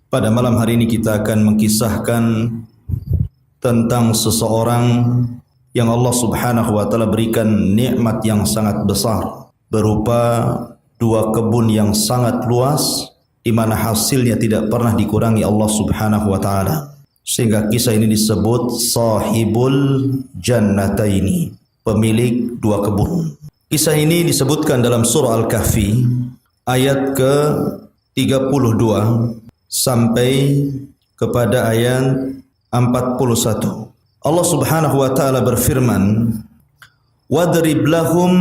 Pada malam hari ini kita akan mengkisahkan tentang seseorang yang Allah Subhanahu wa taala berikan nikmat yang sangat besar berupa dua kebun yang sangat luas di mana hasilnya tidak pernah dikurangi Allah Subhanahu wa taala. Sehingga kisah ini disebut Sahibul Jannataini, pemilik dua kebun. Kisah ini disebutkan dalam surah Al-Kahfi ayat ke-32 sampai kepada ayat 41. Allah Subhanahu wa taala berfirman, "Wadrib lahum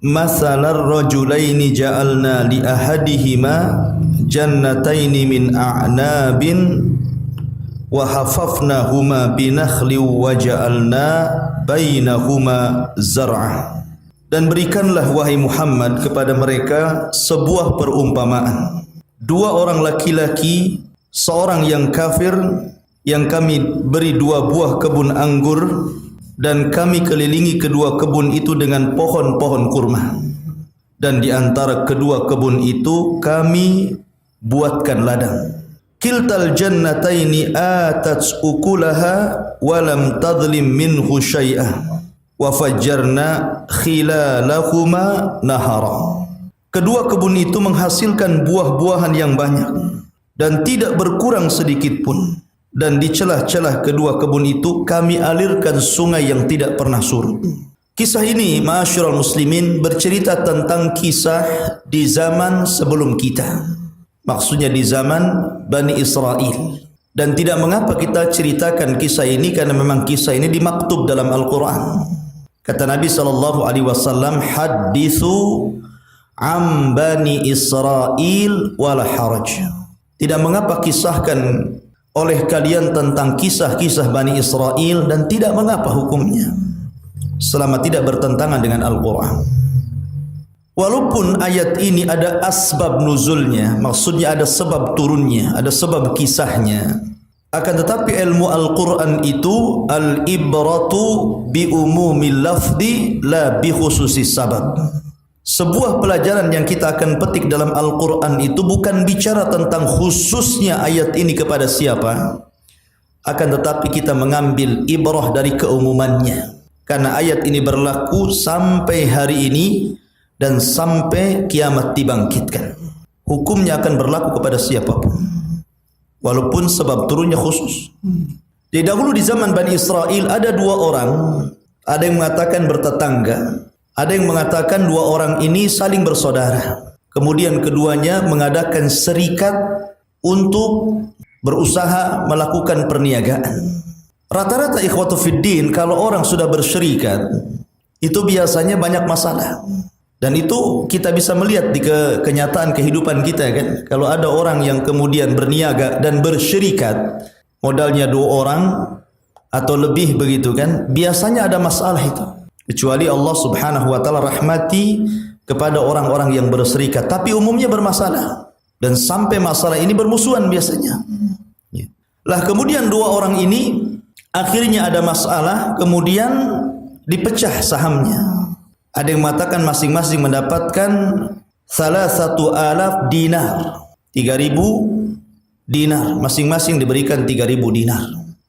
mathalar rajulaini ja'alna li ahadihima jannataini min a'nabin wa hafafnahuma binakhlin wa ja'alna bainahuma zar'a." Dan berikanlah wahai Muhammad kepada mereka sebuah perumpamaan. Dua orang laki-laki, seorang yang kafir, yang kami beri dua buah kebun anggur, dan kami kelilingi kedua kebun itu dengan pohon-pohon kurma. Dan di antara kedua kebun itu kami buatkan ladang. Kiltal jannataini atat ukulaha walam tadlim minhu syai'ah wa fajjarna khilalahuma nahara. Kedua kebun itu menghasilkan buah-buahan yang banyak dan tidak berkurang sedikit pun. Dan di celah-celah kedua kebun itu kami alirkan sungai yang tidak pernah surut. Kisah ini, ma'asyiral muslimin, bercerita tentang kisah di zaman sebelum kita. Maksudnya di zaman Bani Israel. Dan tidak mengapa kita ceritakan kisah ini, karena memang kisah ini dimaktub dalam Al-Quran. Kata Nabi SAW, hadithu am Bani Israel wala haraj. Tidak mengapa kisahkan oleh kalian tentang kisah-kisah Bani Israel, dan tidak mengapa hukumnya selama tidak bertentangan dengan Al-Quran. Walaupun ayat ini ada asbab nuzulnya, maksudnya ada sebab turunnya, ada sebab kisahnya, akan tetapi ilmu Al-Quran itu al-ibratu bi umumil lafzi la bi khususis sabab. Sebuah pelajaran yang kita akan petik dalam Al-Quran itu bukan bicara tentang khususnya ayat ini kepada siapa, akan tetapi kita mengambil ibrah dari keumumannya. Karena ayat ini berlaku sampai hari ini dan sampai kiamat dibangkitkan. Hukumnya akan berlaku kepada siapapun, walaupun sebab turunnya khusus. Di dahulu di zaman Bani Israel ada dua orang, ada yang mengatakan bertetangga, ada yang mengatakan dua orang ini saling bersaudara. Kemudian keduanya mengadakan serikat untuk berusaha melakukan perniagaan. Rata-rata ikhwatu fiddin, kalau orang sudah berserikat, itu biasanya banyak masalah. Dan itu kita bisa melihat di kenyataan kehidupan kita kan. Kalau ada orang yang kemudian berniaga dan berserikat, modalnya dua orang atau lebih begitu kan, biasanya ada masalah itu. Kecuali Allah Subhanahu wa taala rahmati kepada orang-orang yang berserikat, tapi umumnya bermasalah. Dan sampai masalah ini bermusuhan biasanya. Lah kemudian dua orang ini akhirnya ada masalah, kemudian dipecah sahamnya. Ada yang mengatakan masing-masing mendapatkan 3,000 dinar, 3.000 dinar, masing-masing diberikan 3.000 dinar.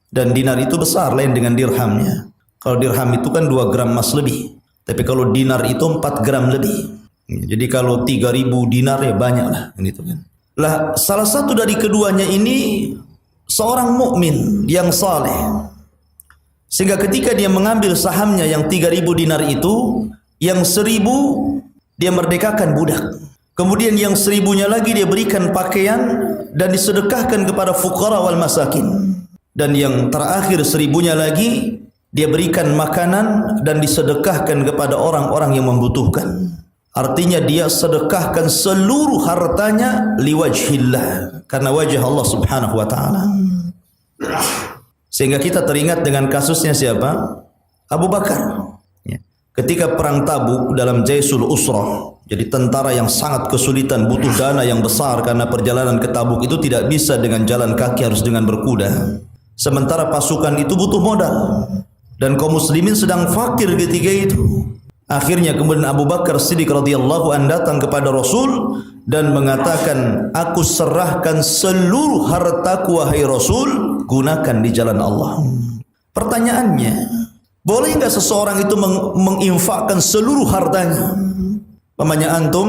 Dan dinar itu besar, lain dengan dirhamnya. Kalau dirham itu kan 2 gram emas lebih, tapi kalau dinar itu 4 gram lebih. Jadi kalau 3.000 dinar ya banyak lah gitu kan. Lah salah satu dari keduanya ini seorang mukmin yang saleh, sehingga ketika dia mengambil sahamnya yang 3.000 dinar itu, yang 1.000 dia merdekakan budak, kemudian yang 1.000-nya lagi dia berikan pakaian dan disedekahkan kepada fuqara wal masakin, dan yang terakhir 1.000-nya lagi dia berikan makanan dan disedekahkan kepada orang-orang yang membutuhkan. Artinya dia sedekahkan seluruh hartanya liwajhillah, karena wajah Allah Subhanahu wa taala. Sehingga kita teringat dengan kasusnya siapa? Abu Bakar. Ketika perang Tabuk dalam Jaisul Usrah, jadi tentara yang sangat kesulitan, butuh dana yang besar karena perjalanan ke Tabuk itu tidak bisa dengan jalan kaki, harus dengan berkuda. Sementara pasukan itu butuh modal dan kaum muslimin sedang fakir ketika itu. Akhirnya kemudian Abu Bakar Siddiq radhiyallahu anhu datang kepada Rasul dan mengatakan, aku serahkan seluruh hartaku wahai Rasul, gunakan di jalan Allah. Pertanyaannya, boleh enggak seseorang itu menginfakkan seluruh hartanya? Pamannya antum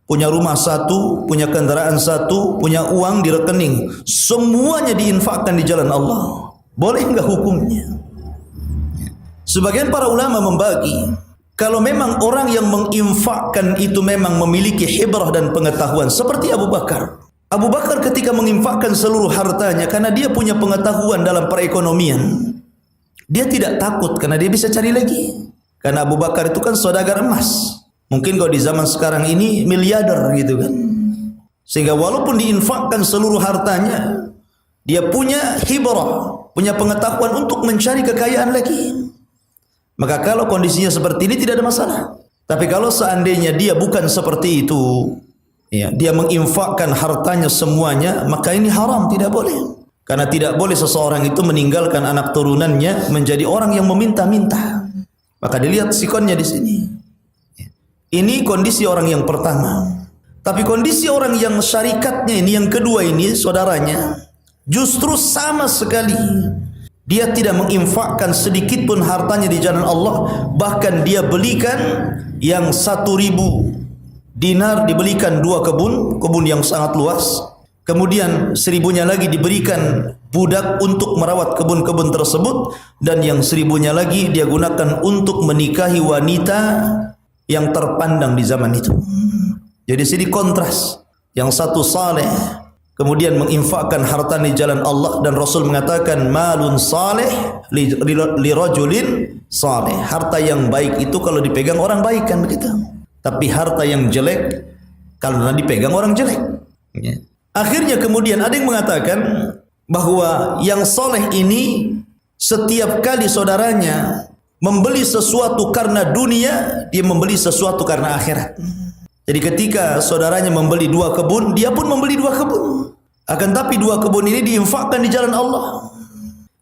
punya rumah satu, punya kendaraan satu, punya uang di rekening, semuanya diinfakkan di jalan Allah. Boleh enggak hukumnya? Sebagian para ulama membagi, kalau memang orang yang menginfakkan itu memang memiliki hibrah dan pengetahuan seperti Abu Bakar. Abu Bakar ketika menginfakkan seluruh hartanya karena dia punya pengetahuan dalam perekonomian. Dia tidak takut karena dia bisa cari lagi. Karena Abu Bakar itu kan saudagar emas. Mungkin kalau di zaman sekarang ini miliarder gitu kan. Sehingga walaupun diinfakkan seluruh hartanya, dia punya hibrah, punya pengetahuan untuk mencari kekayaan lagi. Maka kalau kondisinya seperti ini tidak ada masalah. Tapi kalau seandainya dia bukan seperti itu, ya, dia menginfakkan hartanya semuanya, maka ini haram, tidak boleh. Karena tidak boleh seseorang itu meninggalkan anak turunannya menjadi orang yang meminta-minta. Maka dilihat sikonnya di sini. Ini kondisi orang yang pertama. Tapi kondisi orang yang syarikatnya ini, yang kedua ini, saudaranya, justru sama sekali. Dia tidak menginfakkan sedikit pun hartanya di jalan Allah. Bahkan dia belikan yang 1.000 dinar, dibelikan 2 kebun yang sangat luas. Kemudian 1.000-nya lagi diberikan budak untuk merawat kebun-kebun tersebut. Dan yang 1.000-nya lagi dia gunakan untuk menikahi wanita yang terpandang di zaman itu. Jadi sini kontras. Yang satu saleh, kemudian menginfakkan harta di jalan Allah, dan Rasul mengatakan malun saleh li rajulin saleh. Harta yang baik itu kalau dipegang orang baik kan begitu. Tapi harta yang jelek kalau dipegang orang jelek. Akhirnya kemudian ada yang mengatakan bahwa yang saleh ini setiap kali saudaranya membeli sesuatu karena dunia, dia membeli sesuatu karena akhirat. Jadi ketika saudaranya membeli 2 kebun, dia pun membeli 2 kebun. Akan tapi 2 kebun ini diinfakkan di jalan Allah.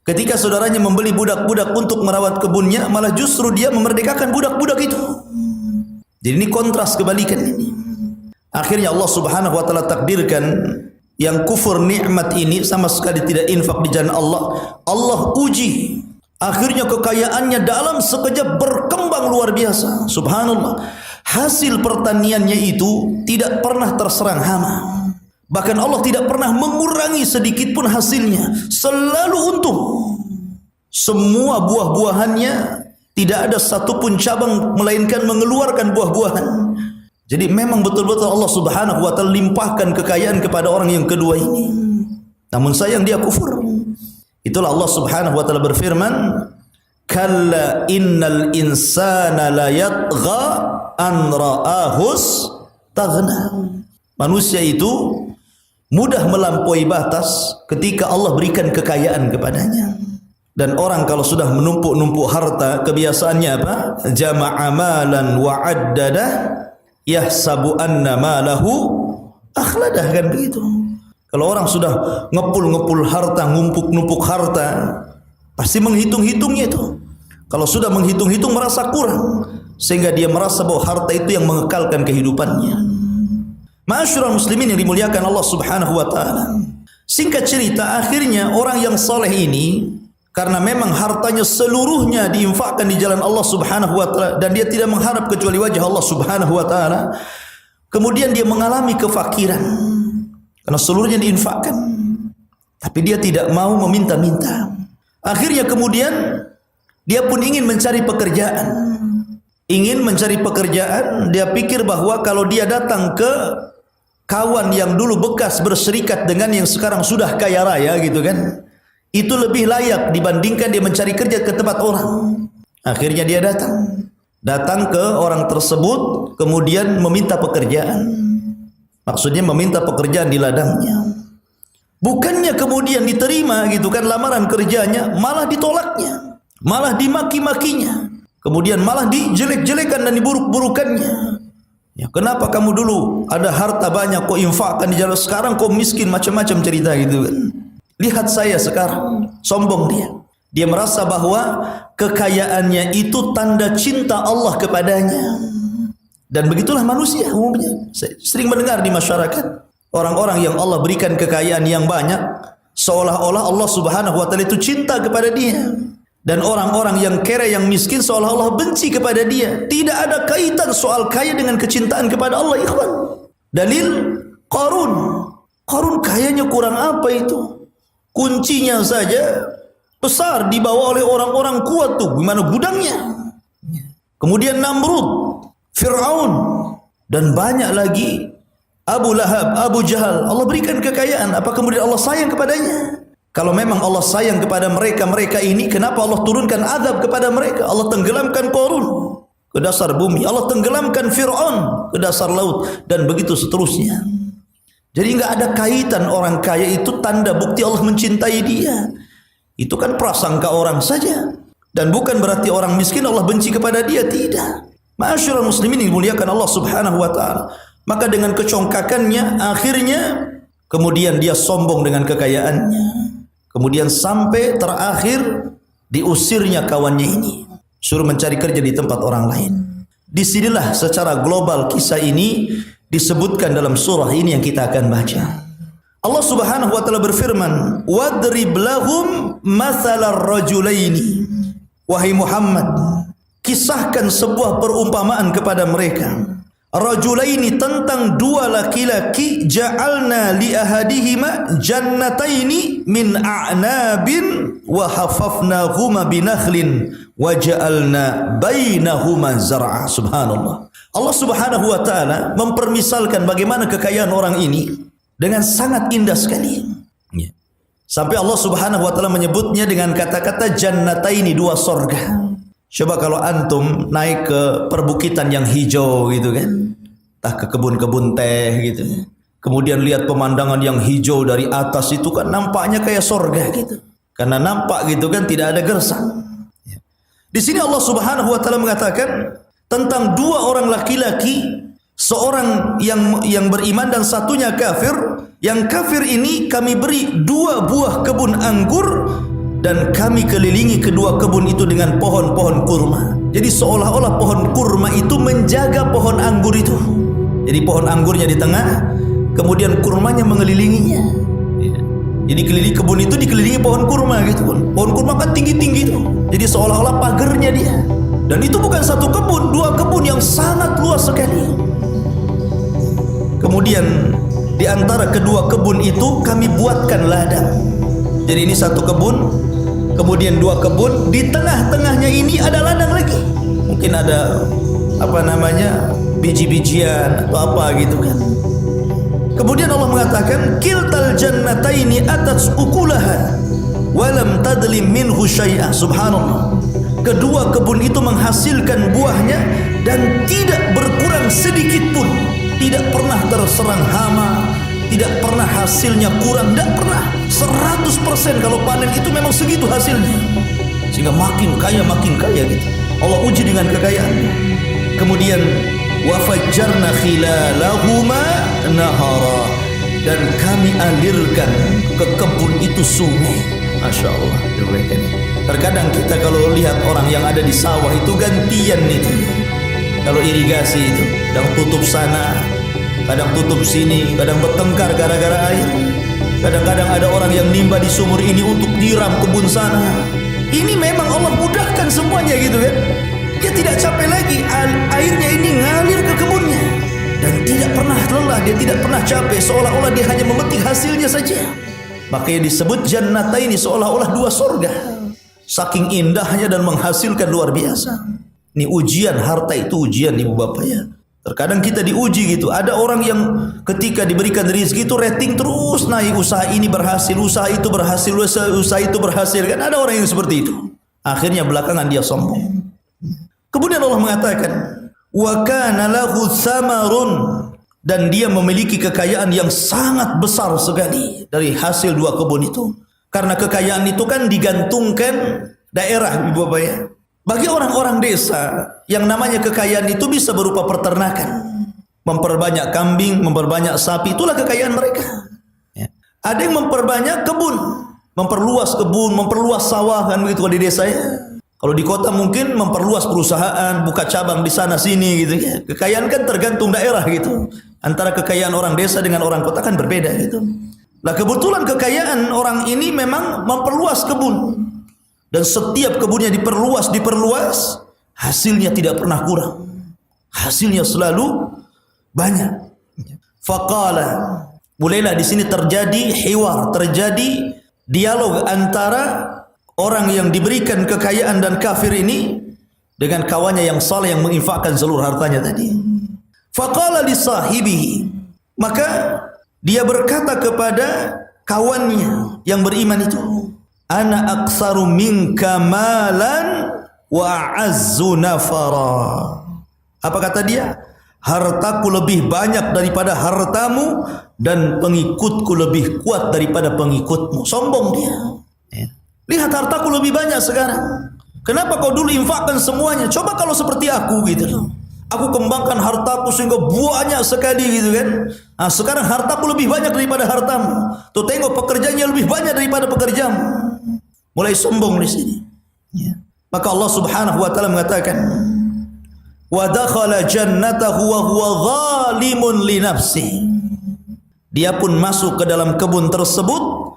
Ketika saudaranya membeli budak-budak untuk merawat kebunnya, malah justru dia memerdekakan budak-budak itu. Jadi ini kontras kebalikan ini. Akhirnya Allah Subhanahu wa taala takdirkan yang kufur nikmat ini sama sekali tidak infak di jalan Allah. Allah uji. Akhirnya kekayaannya dalam sekejap berkembang luar biasa. Subhanallah. Hasil pertaniannya itu tidak pernah terserang hama. Bahkan Allah tidak pernah mengurangi sedikit pun hasilnya. Selalu untung. Semua buah-buahannya tidak ada satupun cabang melainkan mengeluarkan buah-buahan. Jadi memang betul-betul Allah Subhanahu wa taala limpahkan kekayaan kepada orang yang kedua ini. Namun sayang dia kufur. Itulah Allah Subhanahu wa taala berfirman, kalla innal insana la yatgha an ra'ahus taghna. Manusia itu mudah melampaui batas ketika Allah berikan kekayaan kepadanya. Dan orang kalau sudah menumpuk-numpuk harta, kebiasaannya apa? Jama'a malan wa addada yahsabu anna malahu akhladah, kan begitu. Kalau orang sudah ngepul-ngepul harta, ngumpuk-numpuk harta, pasti menghitung-hitungnya itu. Kalau sudah menghitung-hitung merasa kurang, sehingga dia merasa bahwa harta itu yang mengekalkan kehidupannya. Ma'asyiral muslimin yang dimuliakan Allah Subhanahu wa taala. Singkat cerita, akhirnya orang yang saleh ini, karena memang hartanya seluruhnya diinfakkan di jalan Allah Subhanahu wa taala dan dia tidak mengharap kecuali wajah Allah Subhanahu wa taala, kemudian dia mengalami kefakiran karena seluruhnya diinfakkan. Tapi dia tidak mau meminta-minta. Akhirnya kemudian dia pun ingin mencari pekerjaan. Ingin mencari pekerjaan, dia pikir bahwa kalau dia datang ke kawan yang dulu bekas berserikat dengan yang sekarang sudah kaya raya gitu kan, itu lebih layak dibandingkan dia mencari kerja ke tempat orang. Akhirnya dia datang ke orang tersebut, kemudian meminta pekerjaan. Maksudnya meminta pekerjaan di ladangnya. Bukannya kemudian diterima gitu kan lamaran kerjanya, malah ditolaknya, malah dimaki-makinya, kemudian malah dijelek-jelekan dan diburuk-burukannya. Ya, kenapa kamu dulu ada harta banyak kok infakkan di jalan, sekarang kok miskin, macam-macam cerita gitu kan. Lihat saya sekarang, sombong dia. Dia merasa bahwa kekayaannya itu tanda cinta Allah kepadanya. Dan begitulah manusia umumnya. Saya sering mendengar di masyarakat, orang-orang yang Allah berikan kekayaan yang banyak, seolah-olah Allah Subhanahu wa taala itu cinta kepada dia. Dan orang-orang yang kere, yang miskin, seolah-olah benci kepada dia. Tidak ada kaitan soal kaya dengan kecintaan kepada Allah, ikhwan. Dalil Qarun. Qarun kayanya kurang apa itu? Kuncinya saja besar dibawa oleh orang-orang kuat tuh. Gimana gudangnya? Kemudian Namrud, Fir'aun, dan banyak lagi. Abu Lahab, Abu Jahal. Allah berikan kekayaan. Apa kemudian Allah sayang kepadanya? Kalau memang Allah sayang kepada mereka ini, kenapa Allah turunkan azab kepada mereka? Allah tenggelamkan Qarun ke dasar bumi. Allah tenggelamkan Fir'aun ke dasar laut. Dan begitu seterusnya. Jadi enggak ada kaitan orang kaya itu tanda bukti Allah mencintai dia. Itu kan prasangka orang saja. Dan bukan berarti orang miskin Allah benci kepada dia, tidak. Ma'asyiral muslimin dimuliakan Allah Subhanahu wa taala. Maka dengan kecongkakannya akhirnya kemudian dia sombong dengan kekayaannya. Kemudian sampai terakhir diusirnya kawannya ini. Suruh mencari kerja di tempat orang lain. Disinilah secara global kisah ini disebutkan dalam surah ini yang kita akan baca. Allah Subhanahu wa taala berfirman, "Wadrib lahum mathalar rajulaini." Wahai Muhammad, kisahkan sebuah perumpamaan kepada mereka. Rajulaini, tentang dua laki-laki, ja'alna li ahadihima jannataini min a'nabin wa hafafnahuma binakhlin wa ja'alna bainahuma zar'a. Subhanallah. Allah Subhanahu wa taala mempermisalkan bagaimana kekayaan orang ini dengan sangat indah sekali. Sampai Allah Subhanahu wa taala menyebutnya dengan kata-kata jannataini, dua sorga. Coba kalau antum naik ke perbukitan yang hijau gitu kan, entah ke kebun-kebun teh gitu, kemudian lihat pemandangan yang hijau dari atas itu kan nampaknya kayak sorga gitu, karena nampak gitu kan tidak ada gersang. Di sini Allah Subhanahu wa taala mengatakan tentang dua orang laki-laki, seorang yang beriman dan satunya kafir. Yang kafir ini kami beri dua buah kebun anggur dan kami kelilingi kedua kebun itu dengan pohon-pohon kurma. Jadi seolah-olah pohon kurma itu menjaga pohon anggur itu. Jadi pohon anggurnya di tengah, kemudian kurmanya mengelilinginya. Jadi keliling kebun itu dikelilingi pohon kurma gitu. Pohon kurma kan tinggi-tinggi itu. Jadi seolah-olah pagernya dia. Dan itu bukan satu kebun, dua kebun yang sangat luas sekali. Kemudian di antara kedua kebun itu kami buatkan ladang. Jadi ini satu kebun, kemudian dua kebun, di tengah-tengahnya ini ada ladang lagi. Mungkin ada biji-bijian atau apa gitu kan. Kemudian Allah mengatakan kiltal jannataini atats ukulaha walam tadlim minhu syai'a. Subhanallah. Kedua kebun itu menghasilkan buahnya dan tidak berkurang sedikit pun. Tidak pernah terserang hama, tidak pernah hasilnya kurang, tidak pernah. 100% kalau panen itu memang segitu hasilnya. Sehingga makin kaya gitu. Allah uji dengan kekayaannya. Kemudian wa fajjarna khilalahuma nahara, dan kami alirkan ke kebun itu sungai. Masya Allah. Terkadang kita kalau lihat orang yang ada di sawah itu gantian itu. Kalau irigasi itu, kadang tutup sana, kadang tutup sini, kadang bertengkar gara-gara air. Kadang-kadang ada orang yang nimba di sumur ini untuk nyiram kebun sana. Ini memang Allah mudahkan semuanya gitu kan. Dia tidak capek lagi, airnya ini ngalir ke kebunnya. Dan tidak pernah lelah, dia tidak pernah capek, seolah-olah dia hanya memetik hasilnya saja. Makanya disebut jannataini, seolah-olah dua surga. Saking indahnya dan menghasilkan luar biasa. Ini ujian, harta itu ujian ibu bapak ya. Terkadang kita diuji gitu. Ada orang yang ketika diberikan rezeki itu rating terus naik, usaha ini berhasil, usaha itu berhasil, usaha itu berhasil. Kan ada orang yang seperti itu. Akhirnya belakangan dia sombong. Kemudian Allah mengatakan, wa kana lahu samarun, dan dia memiliki kekayaan yang sangat besar sekali dari hasil dua kebun itu. Karena kekayaan itu kan digantungkan daerah ibu bapak ya. Bagi orang-orang desa, yang namanya kekayaan itu bisa berupa peternakan. Memperbanyak kambing, memperbanyak sapi, itulah kekayaan mereka. Ya. Ada yang memperbanyak kebun. memperluas kebun, memperluas sawah kan begitu kalau di desa ya. Kalau di kota mungkin memperluas perusahaan, buka cabang di sana sini gitu ya. Kekayaan kan tergantung daerah gitu. Antara kekayaan orang desa dengan orang kota kan berbeda gitu. Nah kebetulan kekayaan orang ini memang memperluas kebun. Dan setiap kebunnya diperluas, hasilnya tidak pernah kurang. Hasilnya selalu banyak. Faqala, mulailah di sini terjadi hiwar, terjadi dialog antara orang yang diberikan kekayaan dan kafir ini dengan kawannya yang saleh yang menginfakkan seluruh hartanya tadi. Faqala li sahibihi, maka dia berkata kepada kawannya yang beriman itu, ana aktsaru minka malan wa a'azzu nafara. Apa kata dia? Hartaku lebih banyak daripada hartamu dan pengikutku lebih kuat daripada pengikutmu. Sombong dia. Lihat hartaku lebih banyak sekarang. Kenapa kau dulu infakkan semuanya? Coba kalau seperti aku gitu loh. Aku kembangkan hartaku sehingga banyak sekali gitu kan. Nah, sekarang hartaku lebih banyak daripada hartamu. Tuh tengok pekerjaannya lebih banyak daripada pekerjaanmu. Mulai sombong di sini. Ya. Maka Allah Subhanahu wa taala mengatakan, "Wa dakhala jannatahu wa huwa zalimun li nafsihi." Dia pun masuk ke dalam kebun tersebut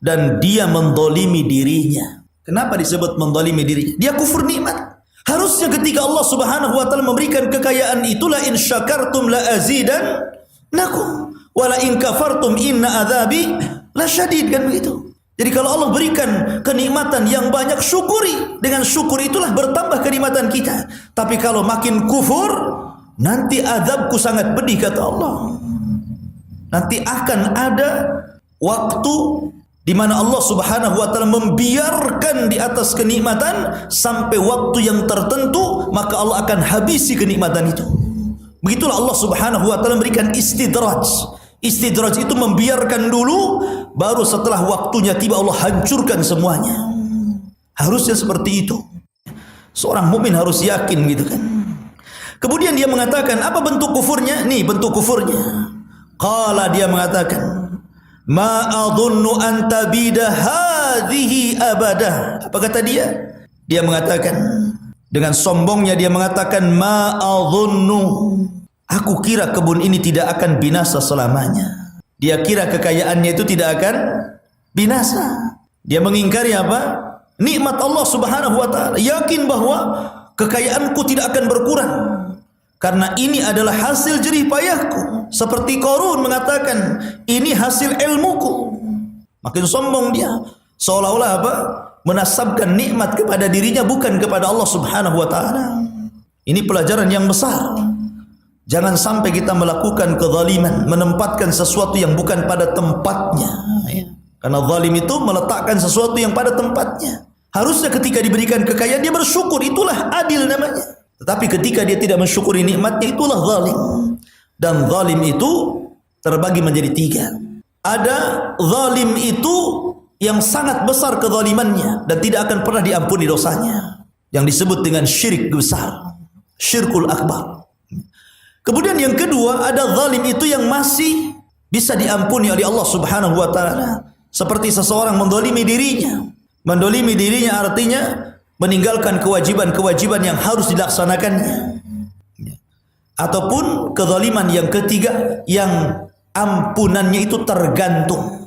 dan dia mendolimi dirinya. Kenapa disebut mendolimi dirinya? Dia kufur nikmat. Harusnya ketika Allah Subhanahu wa taala memberikan kekayaan itulah in syakartum la azidannakum wa la in kafartum inna adzabi lasyadid, kan begitu. Jadi kalau Allah berikan kenikmatan yang banyak, syukuri. Dengan syukur itulah bertambah kenikmatan kita. Tapi kalau makin kufur, nanti azabku sangat pedih kata Allah. Nanti akan ada waktu di mana Allah Subhanahu wa taala membiarkan di atas kenikmatan sampai waktu yang tertentu, maka Allah akan habisi kenikmatan itu. Begitulah Allah Subhanahu wa taala memberikan istidraj. Istidraj itu membiarkan dulu, baru setelah waktunya tiba Allah hancurkan semuanya. Harusnya seperti itu. Seorang mukmin harus yakin gitu kan. Kemudian dia mengatakan, apa bentuk kufurnya? Nih bentuk kufurnya. Qala, dia mengatakan, ma adhunnu an tabida hadhihi abada. Apa kata dia? Dia mengatakan dengan sombongnya, dia mengatakan ma adhunnu, aku kira kebun ini tidak akan binasa selamanya. Dia kira kekayaannya itu tidak akan binasa. Dia mengingkari apa? Nikmat Allah Subhanahu wa taala. Yakin bahwa kekayaanku tidak akan berkurang karena ini adalah hasil jerih payahku. Seperti Qarun mengatakan, ini hasil ilmuku. Makin sombong dia, seolah-olah apa? Menasabkan nikmat kepada dirinya, bukan kepada Allah Subhanahu wa taala. Ini pelajaran yang besar. Jangan sampai kita melakukan kezaliman, menempatkan sesuatu yang bukan pada tempatnya. Karena zalim itu meletakkan sesuatu yang pada tempatnya. Harusnya ketika diberikan kekayaan dia bersyukur, itulah adil namanya. Tetapi ketika dia tidak mensyukuri nikmatnya, itulah zalim. Dan zalim itu terbagi menjadi tiga. Ada zalim itu yang sangat besar kezalimannya dan tidak akan pernah diampuni dosanya, yang disebut dengan syirik besar, syirkul akbar. Kemudian yang kedua, ada zalim itu yang masih bisa diampuni oleh Allah Subhanahu wa taala, seperti seseorang mendolimi dirinya. Mendolimi dirinya artinya meninggalkan kewajiban-kewajiban yang harus dilaksanakannya. Ataupun kezaliman yang ketiga, yang ampunannya itu tergantung.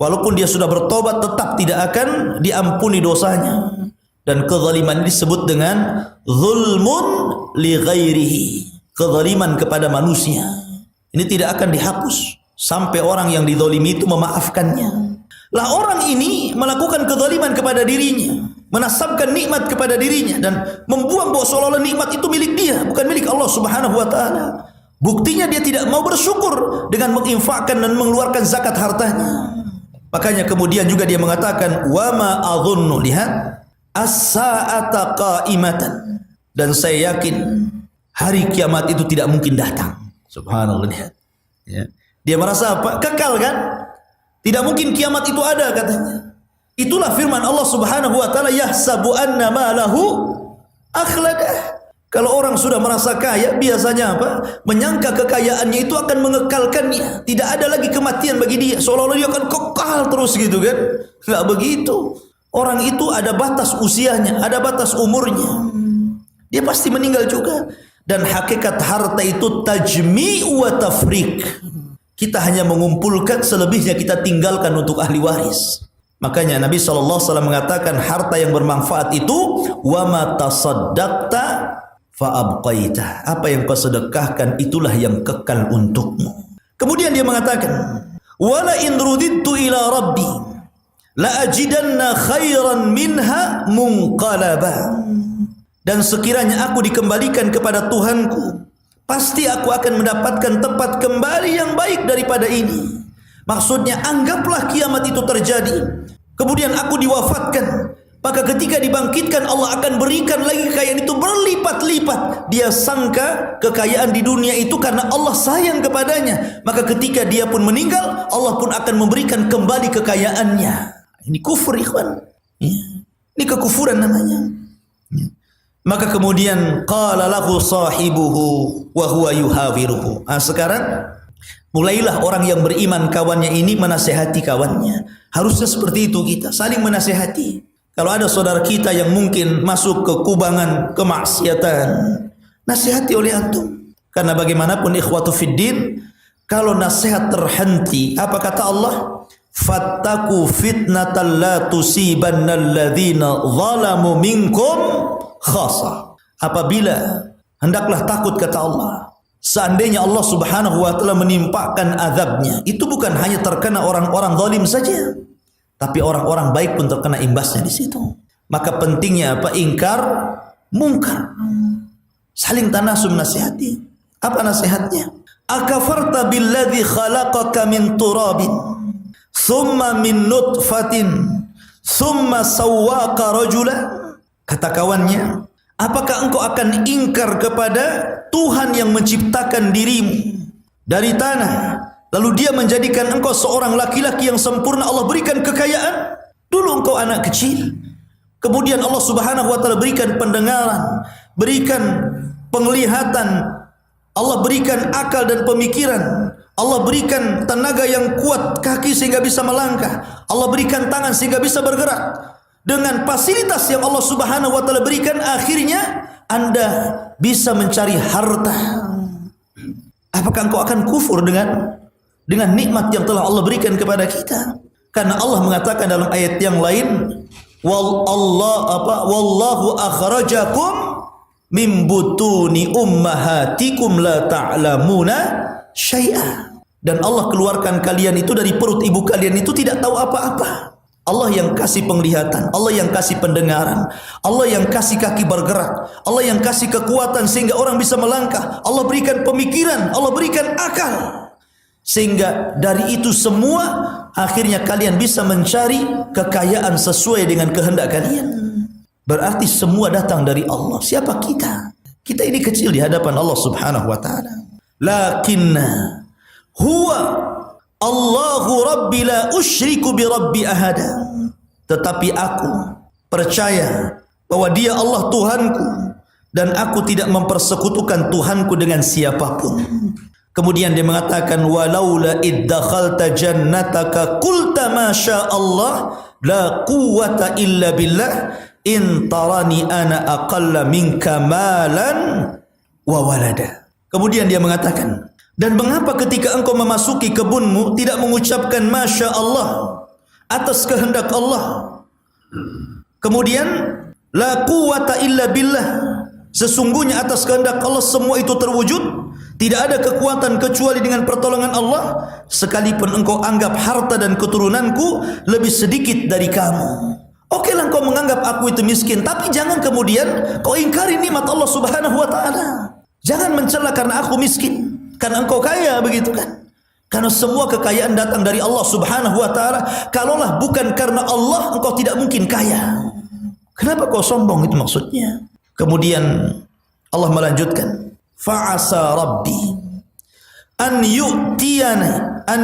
Walaupun dia sudah bertobat, tetap tidak akan diampuni dosanya. Dan kezaliman ini disebut dengan zulmun li ghairihi, kezaliman kepada manusia. Ini tidak akan dihapus sampai orang yang dizalimi itu memaafkannya. Lah orang ini melakukan kezaliman kepada dirinya, menasabkan nikmat kepada dirinya dan membuang bahwa seolah-olah nikmat itu milik dia, bukan milik Allah Subhanahu wa taala. Buktinya dia tidak mau bersyukur dengan menginfakkan dan mengeluarkan zakat hartanya. Makanya kemudian juga dia mengatakan wa ma adhunnu, lihat, as-sa'ata qa'imatan, dan saya yakin hari kiamat itu tidak mungkin datang. Subhanallah, lihat. Ya. Dia merasa apa? Kekal kan? Tidak mungkin kiamat itu ada, katanya. Itulah firman Allah Subhanahu wa taala, yahsabu anna ma lahu akhladah. Kalau orang sudah merasa kaya, biasanya apa? Menyangka kekayaannya itu akan mengekalkannya. Tidak ada lagi kematian bagi dia. Seolah-olah dia akan kekal terus gitu kan. Enggak begitu. Orang itu ada batas usianya, ada batas umurnya. Dia pasti meninggal juga. Dan hakikat harta itu tajmi' wa tafriq. Kita hanya mengumpulkan, selebihnya kita tinggalkan untuk ahli waris. Makanya Nabi SAW mengatakan harta yang bermanfaat itu wa ma tasaddaqta fa'abqaita. Apa yang kau sedekahkan itulah yang kekal untukmu. Kemudian dia mengatakan, wala in rudidtu ila rabbi la ajidanna khairan minha munqalaba. Dan sekiranya aku dikembalikan kepada Tuhanku, pasti aku akan mendapatkan tempat kembali yang baik daripada ini. Maksudnya, anggaplah kiamat itu terjadi, kemudian aku diwafatkan, maka ketika dibangkitkan Allah akan berikan lagi kekayaan itu berlipat-lipat. Dia sangka kekayaan di dunia itu karena Allah sayang kepadanya, maka ketika dia pun meninggal, Allah pun akan memberikan kembali kekayaannya. Ini kufur, ikhwan. Ini kekufuran namanya. Maka kemudian qala lahu sahibuhu wa huwa yuhawiruhu. Sekarang mulailah orang yang beriman kawannya ini menasihati kawannya. Harusnya seperti itu, kita saling menasihati. Kalau ada saudara kita yang mungkin masuk ke kubangan kemaksiatan, nasihati oleh antum. Karena bagaimanapun ikhwatu fiddin, kalau nasihat terhenti, apa kata Allah? Fattaku fitnatan la tusibanna alladhina zalamu minkum khasah. Apabila, hendaklah takut kata Allah, seandainya Allah subhanahu wa ta'ala menimpakan azabnya, itu bukan hanya terkena orang-orang zalim saja, tapi orang-orang baik pun terkena imbasnya di situ. Maka pentingnya apa? Ingkar mungkar, saling tanasum nasihati. Apa nasihatnya? Akafarta billadzi khalaqaka min turabin thumma min nutfatin thumma sawwaka rajula. Kata kawannya, apakah engkau akan ingkar kepada Tuhan yang menciptakan dirimu dari tanah, lalu dia menjadikan engkau seorang laki-laki yang sempurna, Allah berikan kekayaan. Dulu engkau anak kecil, kemudian Allah subhanahu wa ta'ala berikan pendengaran, berikan penglihatan, Allah berikan akal dan pemikiran, Allah berikan tenaga yang kuat, kaki sehingga bisa melangkah, Allah berikan tangan sehingga bisa bergerak. Dengan fasilitas yang Allah subhanahu wa ta'ala berikan, akhirnya Anda bisa mencari harta. Apakah engkau akan kufur dengan nikmat yang telah Allah berikan kepada kita? Karena Allah mengatakan dalam ayat yang lain, wallahu akhrajakum min butuni ummahatikum la ta'lamuna syai'a. Dan Allah keluarkan kalian itu dari perut ibu kalian itu tidak tahu apa-apa. Allah yang kasih penglihatan, Allah yang kasih pendengaran, Allah yang kasih kaki bergerak, Allah yang kasih kekuatan sehingga orang bisa melangkah, Allah berikan pemikiran, Allah berikan akal. Sehingga dari itu semua akhirnya kalian bisa mencari kekayaan sesuai dengan kehendak kalian. Berarti semua datang dari Allah. Siapa kita? Kita ini kecil di hadapan Allah subhanahu wa ta'ala. Lakinna huwa Allahu Rabbi la usyriku bi Rabbi ahada. Tetapi aku percaya bahwa dia Allah Tuhanku dan aku tidak mempersekutukan Tuhanku dengan siapapun. Kemudian dia mengatakan, walaula iddakhalta jannataka qulta ma sya Allah la quwwata illa billah in tarani ana aqalla minka malan wa walada. Kemudian dia mengatakan, dan mengapa ketika engkau memasuki kebunmu tidak mengucapkan Masya Allah atas kehendak Allah? Kemudian la quwwata illa billah, sesungguhnya atas kehendak Allah semua itu terwujud. Tidak ada kekuatan kecuali dengan pertolongan Allah. Sekalipun engkau anggap harta dan keturunanku lebih sedikit dari kamu, okelah engkau menganggap aku itu miskin, tapi jangan kemudian kau ingkari nikmat Allah subhanahu wa ta'ala. Jangan mencela karena aku miskin, karena engkau kaya, begitu kan? Karena semua kekayaan datang dari Allah subhanahu wa ta'ala. Kalaulah bukan karena Allah, engkau tidak mungkin kaya. Kenapa kau sombong? Itu maksudnya. Kemudian Allah melanjutkan, fa'asa rabbi an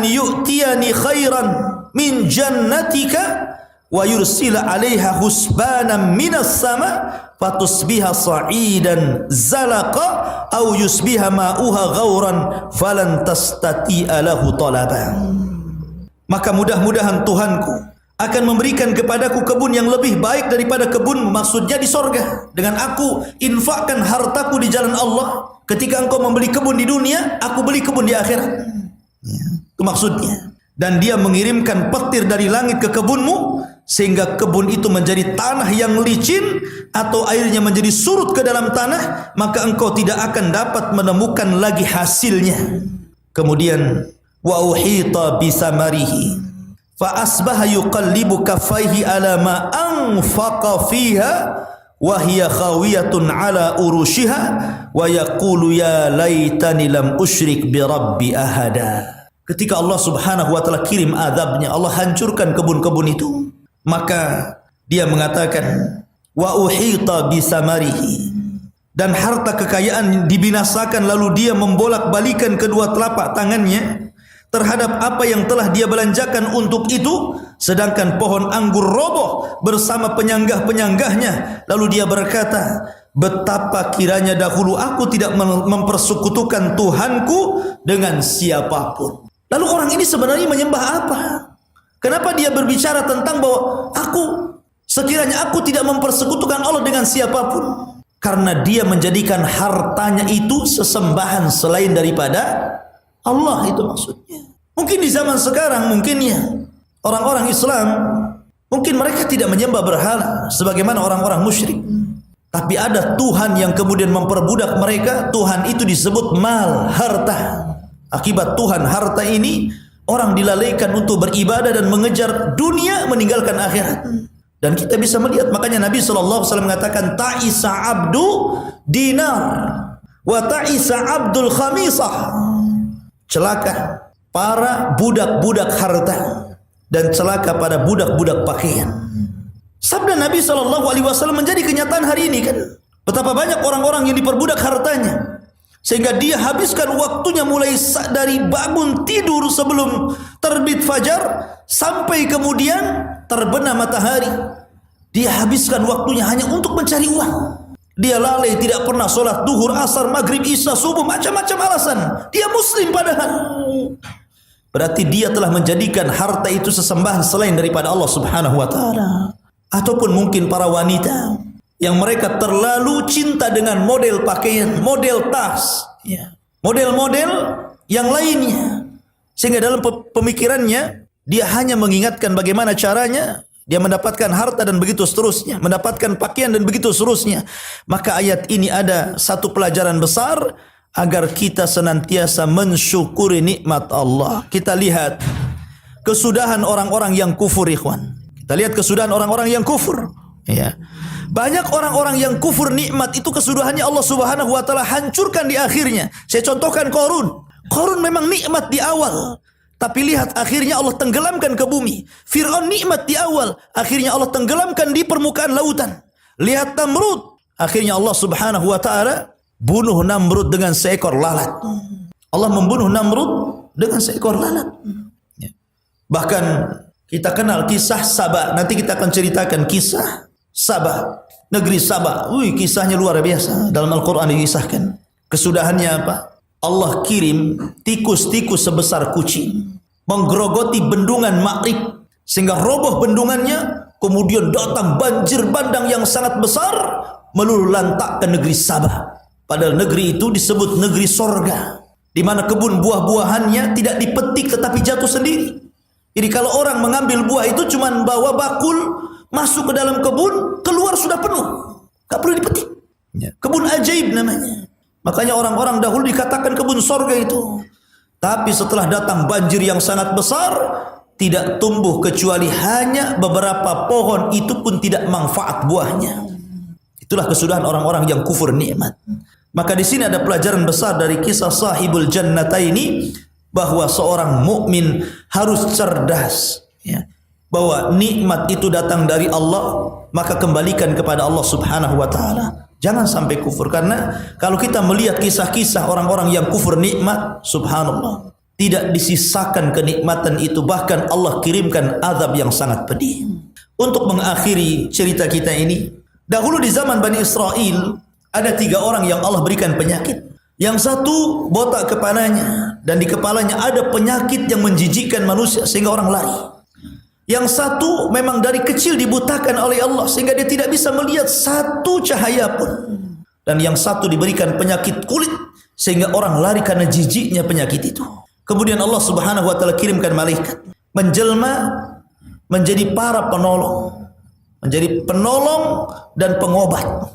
yu'tiyani khairan min jannatika wa yursila 'alaiha husbanan minas sama fatusbiha sa'idan zalaqa aw yusbiha ma'uha ghauran falan tastati'a lahu talaban. Maka mudah-mudahan Tuhanku akan memberikan kepadaku kebun yang lebih baik daripada kebun, maksudnya di sorga. Dengan aku infakkan hartaku di jalan Allah. Ketika engkau membeli kebun di dunia, aku beli kebun di akhirat. Itu maksudnya. Dan dia mengirimkan petir dari langit ke kebunmu, sehingga kebun itu menjadi tanah yang licin, atau airnya menjadi surut ke dalam tanah, maka engkau tidak akan dapat menemukan lagi hasilnya. Kemudian wa uhita bisamarihi fa asbaha yuqallibu kaffaihi ala ma anfaqa fiha wa hiya khawiyatun ala urushiha wa yaqulu ya laitani lam usyrik bi rabbi ahada. Ketika Allah Subhanahu wa taala kirim azabnya, Allah hancurkan kebun-kebun itu, maka dia mengatakan wa uhita bisamarihi, dan harta kekayaan dibinasakan, lalu dia membolak-balikan kedua telapak tangannya terhadap apa yang telah dia belanjakan untuk itu, sedangkan pohon anggur roboh bersama penyanggah-penyanggahnya. Lalu dia berkata, betapa kiranya dahulu aku tidak mempersekutukan Tuhanku dengan siapapun. Lalu orang ini sebenarnya menyembah apa? Kenapa dia berbicara tentang bahwa sekiranya aku tidak mempersekutukan Allah dengan siapapun? Karena dia menjadikan hartanya itu sesembahan selain daripada Allah, itu maksudnya. Mungkin di zaman sekarang, mungkin ya orang-orang Islam, mungkin mereka tidak menyembah berhala sebagaimana orang-orang musyrik. Tapi ada Tuhan yang kemudian memperbudak mereka. Tuhan itu disebut mal, harta. Akibat Tuhan harta ini, orang dilalaikan untuk beribadah dan mengejar dunia, meninggalkan akhirat. Dan kita bisa melihat, makanya Nabi SAW mengatakan, ta'isa abdu dinar wa ta'isa abdul khamisah. Celaka para budak-budak harta dan celaka pada budak-budak pakaian. Sabda Nabi SAW menjadi kenyataan hari ini kan. Betapa banyak orang-orang yang diperbudak hartanya, sehingga dia habiskan waktunya mulai dari bangun tidur sebelum terbit fajar sampai kemudian terbenam matahari. Dia habiskan waktunya hanya untuk mencari uang. Dia lalai, tidak pernah sholat duhur, asar, maghrib, isya, subuh, macam-macam alasan. Dia muslim padahal. Berarti dia telah menjadikan harta itu sesembahan selain daripada Allah Subhanahu wa taala. Ataupun mungkin para wanita yang mereka terlalu cinta dengan model pakaian, model tas, ya, model-model yang lainnya, sehingga dalam pemikirannya dia hanya mengingatkan bagaimana caranya dia mendapatkan harta dan begitu seterusnya, mendapatkan pakaian dan begitu seterusnya. Maka ayat ini ada satu pelajaran besar agar kita senantiasa mensyukuri nikmat Allah. Kita lihat kesudahan orang-orang yang kufur, ikhwan. Kita lihat kesudahan orang-orang yang kufur. Ya. Banyak orang-orang yang kufur nikmat itu, kesudahannya Allah Subhanahu wa taala hancurkan di akhirnya. Saya contohkan Qarun. Qarun memang nikmat di awal, tapi lihat akhirnya Allah tenggelamkan ke bumi. Fir'aun nikmat di awal, akhirnya Allah tenggelamkan di permukaan lautan. Lihat Namrud, akhirnya Allah Subhanahu wa taala bunuh Namrud dengan seekor lalat. Allah membunuh Namrud dengan seekor lalat. Bahkan kita kenal kisah Saba. Nanti kita akan ceritakan kisah Saba, negeri Saba. Kisahnya luar biasa, dalam Al-Quran dikisahkan. Kesudahannya apa? Allah kirim tikus-tikus sebesar kucing menggerogoti bendungan Ma'rib, sehingga roboh bendungannya. Kemudian datang banjir bandang yang sangat besar meluluh lantakkan negeri Sabah. Padahal negeri itu disebut negeri sorga, di mana kebun buah-buahannya tidak dipetik tetapi jatuh sendiri. Jadi kalau orang mengambil buah itu cuma bawa bakul, masuk ke dalam kebun, keluar sudah penuh, gak perlu dipetik. Kebun ajaib namanya. Makanya orang-orang dahulu dikatakan kebun sorga itu. Tapi setelah datang banjir yang sangat besar, tidak tumbuh kecuali hanya beberapa pohon, itu pun tidak manfaat buahnya. Itulah kesudahan orang-orang yang kufur nikmat. Maka di sini ada pelajaran besar dari kisah sahibul jannataini, bahwa seorang mukmin harus cerdas, ya, bahwa nikmat itu datang dari Allah, maka kembalikan kepada Allah Subhanahu wa taala. Jangan sampai kufur, karena kalau kita melihat kisah-kisah orang-orang yang kufur nikmat, subhanallah, tidak disisakan kenikmatan itu, bahkan Allah kirimkan azab yang sangat pedih. Untuk mengakhiri cerita kita ini, dahulu di zaman Bani Israel ada 3 orang yang Allah berikan penyakit. Yang satu botak kepalanya dan di kepalanya ada penyakit yang menjijikkan manusia sehingga orang lari. Yang satu memang dari kecil dibutakan oleh Allah sehingga dia tidak bisa melihat satu cahaya pun. Dan yang satu diberikan penyakit kulit sehingga orang lari karena jijiknya penyakit itu. Kemudian Allah Subhanahu wa taala kirimkan malaikat menjelma menjadi para penolong, menjadi penolong dan pengobat.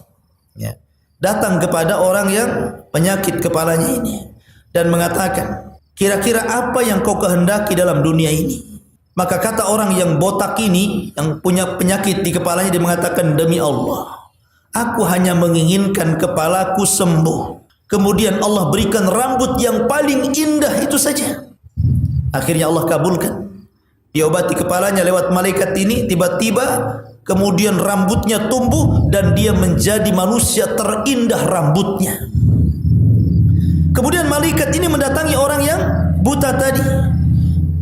Ya. Datang kepada orang yang penyakit kepalanya ini dan mengatakan, kira-kira apa yang kau kehendaki dalam dunia ini? Maka kata orang yang botak ini, yang punya penyakit di kepalanya, dia mengatakan, demi Allah, aku hanya menginginkan kepalaku sembuh. Kemudian Allah berikan rambut yang paling indah, itu saja. Akhirnya Allah kabulkan. Diobati kepalanya lewat malaikat ini, tiba-tiba kemudian rambutnya tumbuh dan dia menjadi manusia terindah rambutnya. Kemudian malaikat ini mendatangi orang yang buta tadi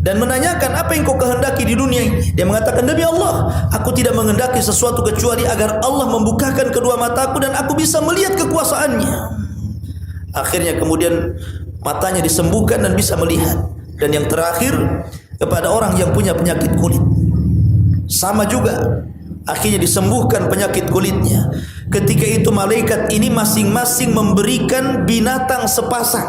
dan menanyakan, apa yang kau kehendaki di dunia ini? Dia mengatakan, demi Allah, aku tidak menghendaki sesuatu kecuali agar Allah membukakan kedua mataku dan aku bisa melihat kekuasaannya. Akhirnya kemudian matanya disembuhkan dan bisa melihat. Dan yang terakhir, kepada orang yang punya penyakit kulit, sama juga, akhirnya disembuhkan penyakit kulitnya. Ketika itu malaikat ini masing-masing memberikan binatang sepasang.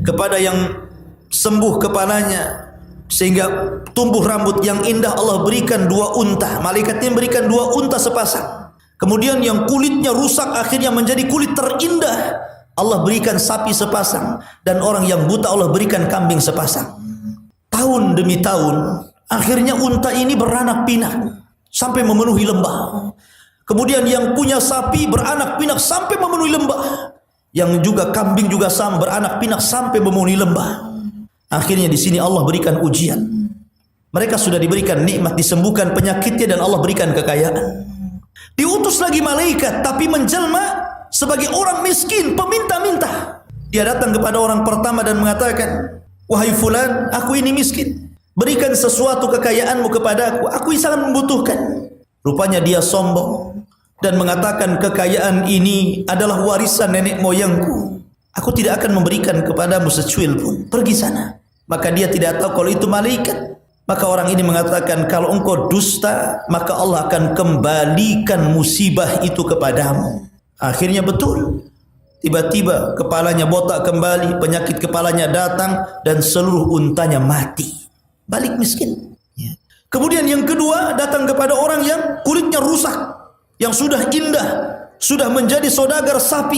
Kepada yang sembuh kepalanya sehingga tumbuh rambut yang indah, Allah berikan 2 unta. Malaikat ini memberikan 2 unta sepasang. Kemudian yang kulitnya rusak akhirnya menjadi kulit terindah, Allah berikan sapi sepasang. Dan orang yang buta Allah berikan kambing sepasang. Tahun demi tahun, akhirnya unta ini beranak pinak sampai memenuhi lembah. Kemudian yang punya sapi beranak pinak sampai memenuhi lembah. Yang juga kambing juga sama, beranak pinak sampai memenuhi lembah. Akhirnya di sini Allah berikan ujian. Mereka sudah diberikan nikmat, disembuhkan penyakitnya dan Allah berikan kekayaan. Diutus lagi malaikat tapi menjelma sebagai orang miskin, peminta-minta. Dia datang kepada orang pertama dan mengatakan, wahai fulan, aku ini miskin. Berikan sesuatu kekayaanmu kepadaku. Aku sangat membutuhkan. Rupanya dia sombong dan mengatakan, kekayaan ini adalah warisan nenek moyangku. Aku tidak akan memberikan kepadamu secuil pun. Pergi sana. Maka dia tidak tahu kalau itu malaikat. Maka orang ini mengatakan, kalau engkau dusta, maka Allah akan kembalikan musibah itu kepadamu. Akhirnya betul. Tiba-tiba kepalanya botak kembali, penyakit kepalanya datang dan seluruh untanya mati. Balik miskin. Ya. Kemudian yang kedua datang kepada orang yang kulitnya rusak, yang sudah indah, sudah menjadi saudagar sapi.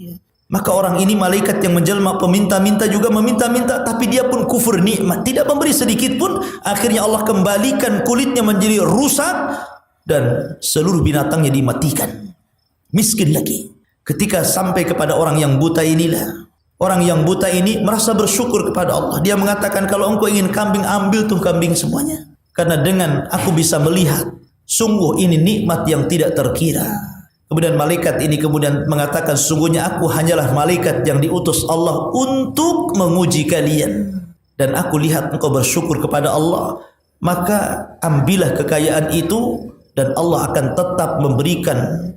Ya. Maka orang ini malaikat yang menjelma peminta-minta juga meminta-minta, tapi dia pun kufur nikmat, tidak memberi sedikit pun. Akhirnya Allah kembalikan kulitnya menjadi rusak dan seluruh binatangnya dimatikan. Miskin lagi. Ketika sampai kepada orang yang buta inilah, orang yang buta ini merasa bersyukur kepada Allah. Dia mengatakan, kalau engkau ingin kambing, ambil tuh kambing semuanya. Karena dengan aku bisa melihat, sungguh ini nikmat yang tidak terkira. Kemudian malaikat ini kemudian mengatakan, sungguhnya aku hanyalah malaikat yang diutus Allah untuk menguji kalian. Dan aku lihat engkau bersyukur kepada Allah, maka ambillah kekayaan itu dan Allah akan tetap memberikan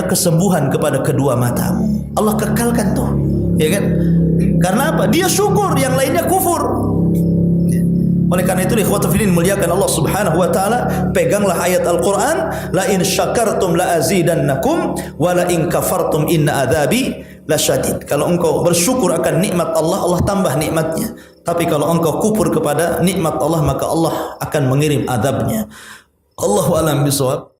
kesembuhan kepada kedua matamu. Allah kekalkan tuh, ya kan? Karena apa? Dia syukur, yang lainnya kufur. Oleh karena itu, ikhwatu fillah muliakan Allah Subhanahu wa taala, peganglah ayat Al-Qur'an, la in syakartum la azidannakum wa la in kafartum inna adzabi lasyadid. Kalau engkau bersyukur akan nikmat Allah, Allah tambah nikmatnya. Tapi kalau engkau kufur kepada nikmat Allah, maka Allah akan mengirim azabnya. Allahu a'lam bishawab.